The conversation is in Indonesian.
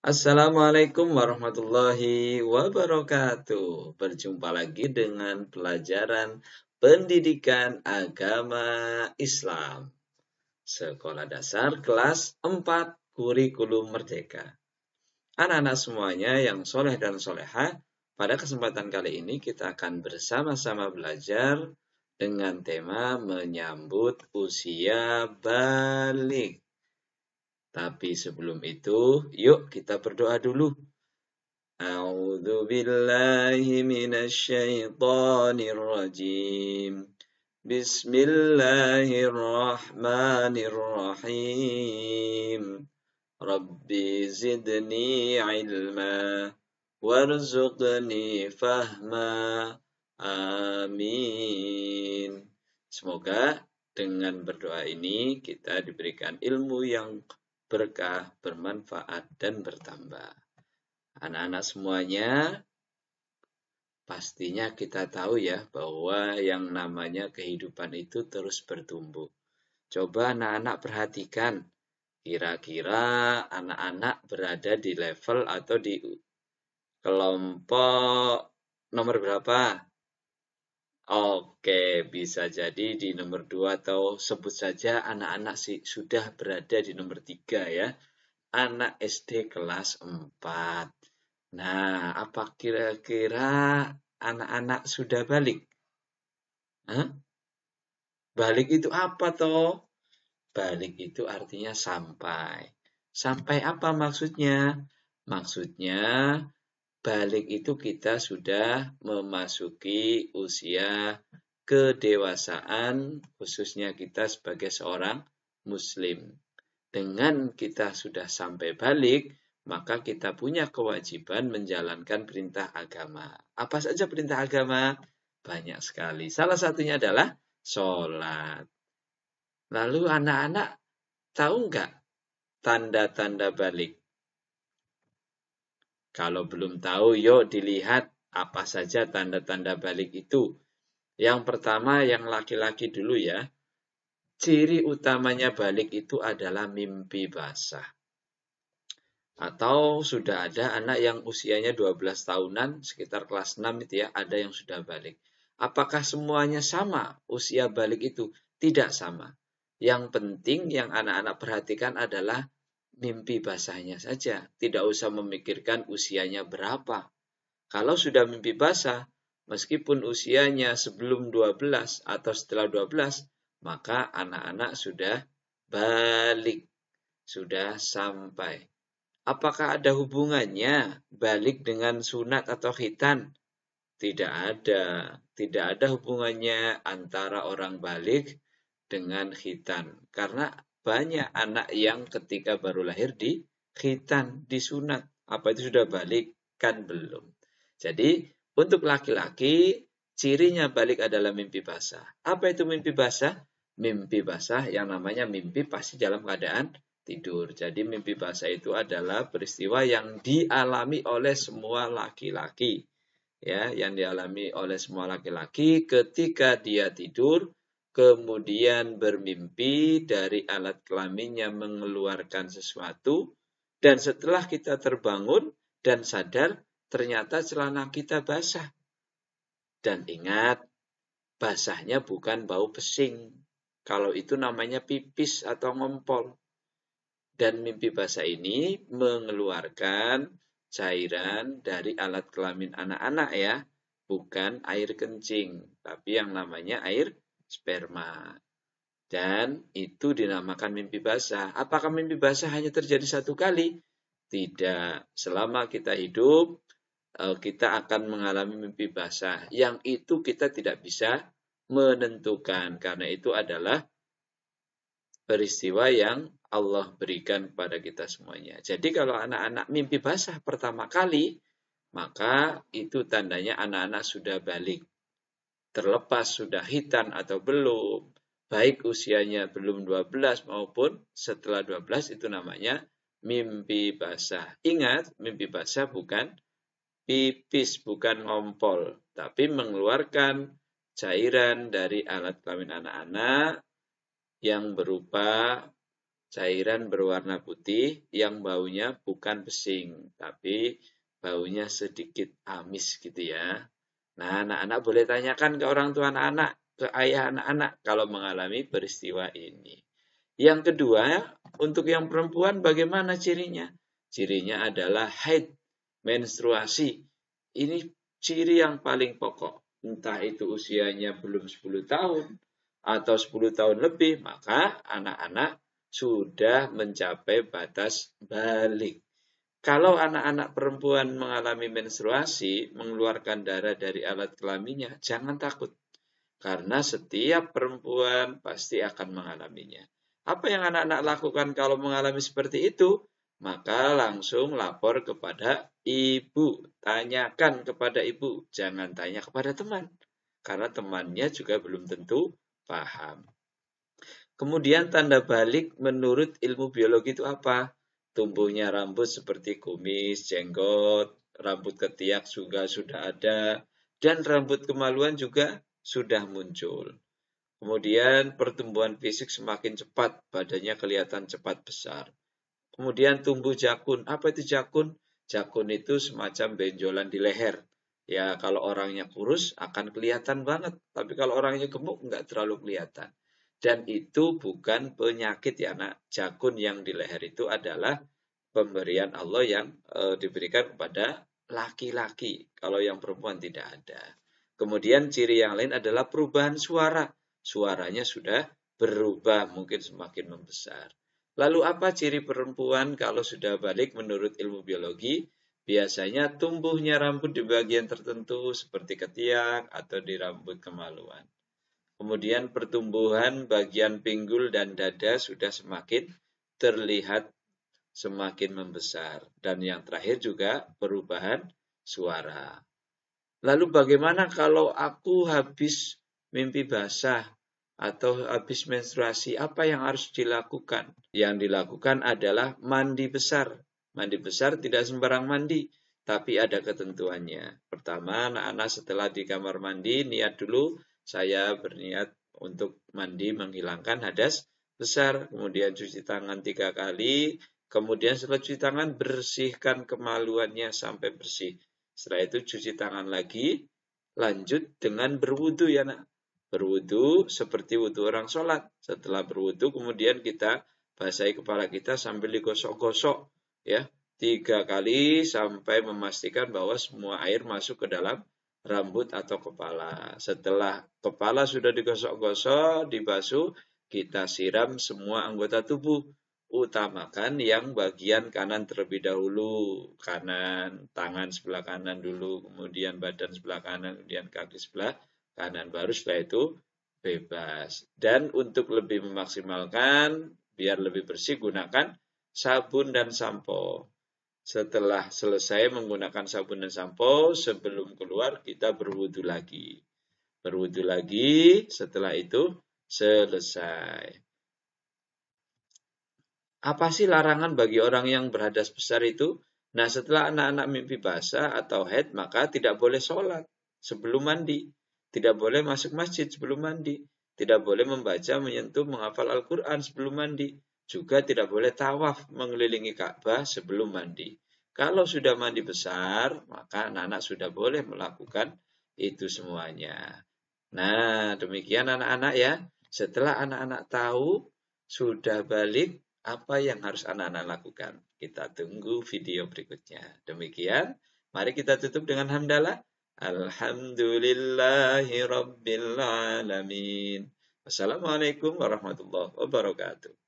Assalamualaikum warahmatullahi wabarakatuh. Berjumpa lagi dengan pelajaran pendidikan agama Islam. Sekolah dasar kelas 4 kurikulum merdeka. Anak-anak semuanya yang soleh dan solehah, pada kesempatan kali ini kita akan bersama-sama belajar dengan tema menyambut usia balik. Tapi sebelum itu, yuk kita berdoa dulu. A'udzu billahi minasy syaithanir rajim. Bismillahirrahmanirrahim. Rabbi zidni ilma warzuqni fahma. Amin. Semoga dengan berdoa ini kita diberikan ilmu yang berkah, bermanfaat, dan bertambah. Anak-anak semuanya, pastinya kita tahu ya bahwa yang namanya kehidupan itu terus bertumbuh. Coba anak-anak perhatikan, kira-kira anak-anak berada di level atau di kelompok nomor berapa? Oke, bisa jadi di nomor 2 atau sebut saja anak-anak sudah berada di nomor 3 ya. Anak SD kelas 4. Nah, apa kira-kira anak-anak sudah balik? Hah? Balik itu apa toh? Balik itu artinya sampai. Sampai apa maksudnya? Maksudnya balik itu kita sudah memasuki usia kedewasaan, khususnya kita sebagai seorang muslim. Dengan kita sudah sampai balik, maka kita punya kewajiban menjalankan perintah agama. Apa saja perintah agama? Banyak sekali. Salah satunya adalah sholat. Lalu anak-anak tahu nggak tanda-tanda balik? Kalau belum tahu, yuk dilihat apa saja tanda-tanda balik itu. Yang pertama, yang laki-laki dulu ya. Ciri utamanya balik itu adalah mimpi basah. Atau sudah ada anak yang usianya 12 tahunan, sekitar kelas 6 itu ya, ada yang sudah balik. Apakah semuanya sama usia balik itu? Tidak sama. Yang penting yang anak-anak perhatikan adalah mimpi basahnya saja. Tidak usah memikirkan usianya berapa. Kalau sudah mimpi basah, meskipun usianya sebelum 12 atau setelah 12, maka anak-anak sudah balik, sudah sampai. Apakah ada hubungannya balik dengan sunat atau khitan? Tidak ada. Tidak ada hubungannya antara orang balik dengan khitan. Karena banyak anak yang ketika baru lahir di khitan, disunat. Apa itu sudah balik? Kan belum. Jadi, untuk laki-laki, cirinya balik adalah mimpi basah. Apa itu mimpi basah? Mimpi basah yang namanya mimpi pasti dalam keadaan tidur. Jadi mimpi basah itu adalah peristiwa yang dialami oleh semua laki-laki. Ya, yang dialami oleh semua laki-laki ketika dia tidur, kemudian bermimpi dari alat kelaminnya mengeluarkan sesuatu, dan setelah kita terbangun dan sadar, ternyata celana kita basah. Dan ingat, basahnya bukan bau pesing. Kalau itu namanya pipis atau ngompol. Dan mimpi basah ini mengeluarkan cairan dari alat kelamin anak-anak ya. Bukan air kencing, tapi yang namanya air sperma. Dan itu dinamakan mimpi basah. Apakah mimpi basah hanya terjadi satu kali? Tidak. Selama kita hidup, kita akan mengalami mimpi basah. Yang itu kita tidak bisa menentukan. Karena itu adalah peristiwa yang Allah berikan kepada kita semuanya. Jadi kalau anak-anak mimpi basah pertama kali, maka itu tandanya anak-anak sudah balik. Terlepas sudah khitan atau belum, baik usianya belum 12 maupun setelah 12 itu namanya mimpi basah. Ingat, mimpi basah bukan pipis, bukan ngompol, tapi mengeluarkan cairan dari alat kelamin anak-anak yang berupa cairan berwarna putih yang baunya bukan pesing, tapi baunya sedikit amis gitu ya. Nah, anak-anak boleh tanyakan ke orang tua anak-anak, ke ayah anak-anak kalau mengalami peristiwa ini. Yang kedua, untuk yang perempuan bagaimana cirinya? Cirinya adalah haid, menstruasi. Ini ciri yang paling pokok. Entah itu usianya belum 10 tahun atau 10 tahun lebih, maka anak-anak sudah mencapai batas balik. Kalau anak-anak perempuan mengalami menstruasi, mengeluarkan darah dari alat kelaminnya, jangan takut. Karena setiap perempuan pasti akan mengalaminya. Apa yang anak-anak lakukan kalau mengalami seperti itu? Maka langsung lapor kepada ibu. Tanyakan kepada ibu. Jangan tanya kepada teman. Karena temannya juga belum tentu paham. Kemudian tanda balik menurut ilmu biologi itu apa? Tumbuhnya rambut seperti kumis, jenggot, rambut ketiak juga sudah ada, dan rambut kemaluan juga sudah muncul. Kemudian pertumbuhan fisik semakin cepat, badannya kelihatan cepat besar. Kemudian tumbuh jakun. Apa itu jakun? Jakun itu semacam benjolan di leher. Ya, kalau orangnya kurus akan kelihatan banget, tapi kalau orangnya gemuk nggak terlalu kelihatan. Dan itu bukan penyakit ya, nak. Jakun yang di leher itu adalah pemberian Allah yang diberikan kepada laki-laki. Kalau yang perempuan tidak ada. Kemudian ciri yang lain adalah perubahan suara. Suaranya sudah berubah, mungkin semakin membesar. Lalu apa ciri perempuan kalau sudah balik menurut ilmu biologi? Biasanya tumbuhnya rambut di bagian tertentu seperti ketiak atau di rambut kemaluan. Kemudian pertumbuhan bagian pinggul dan dada sudah semakin terlihat semakin membesar. Dan yang terakhir juga perubahan suara. Lalu bagaimana kalau aku habis mimpi basah atau habis menstruasi? Apa yang harus dilakukan? Yang dilakukan adalah mandi besar. Mandi besar tidak sembarang mandi, tapi ada ketentuannya. Pertama, anak-anak setelah di kamar mandi, niat dulu, saya berniat untuk mandi menghilangkan hadas besar. Kemudian cuci tangan 3 kali, kemudian setelah cuci tangan, bersihkan kemaluannya sampai bersih. Setelah itu cuci tangan lagi, lanjut dengan berwudu ya nak. Berwudu seperti wudu orang sholat. Setelah berwudu kemudian kita basahi kepala kita sambil digosok-gosok ya 3 kali sampai memastikan bahwa semua air masuk ke dalam rambut atau kepala. Setelah kepala sudah digosok-gosok, dibasuh, kita siram semua anggota tubuh. Utamakan yang bagian kanan terlebih dahulu. Kanan, tangan sebelah kanan dulu, kemudian badan sebelah kanan, kemudian kaki sebelah kanan. Baru setelah itu bebas. Dan untuk lebih memaksimalkan, biar lebih bersih, gunakan sabun dan sampo. Setelah selesai menggunakan sabun dan sampo, sebelum keluar kita berwudu lagi. Berwudu lagi, setelah itu selesai. Apa sih larangan bagi orang yang berhadas besar itu? Nah, setelah anak-anak mimpi basah atau haid, maka tidak boleh sholat sebelum mandi. Tidak boleh masuk masjid sebelum mandi. Tidak boleh membaca, menyentuh, menghafal Al-Quran sebelum mandi. Juga tidak boleh tawaf mengelilingi Ka'bah sebelum mandi. Kalau sudah mandi besar, maka anak-anak sudah boleh melakukan itu semuanya. Nah, demikian anak-anak ya. Setelah anak-anak tahu, sudah balik, apa yang harus anak-anak lakukan? Kita tunggu video berikutnya. Demikian, mari kita tutup dengan hamdalah. Alhamdulillahi Rabbil Alamin. Wassalamualaikum warahmatullahi wabarakatuh.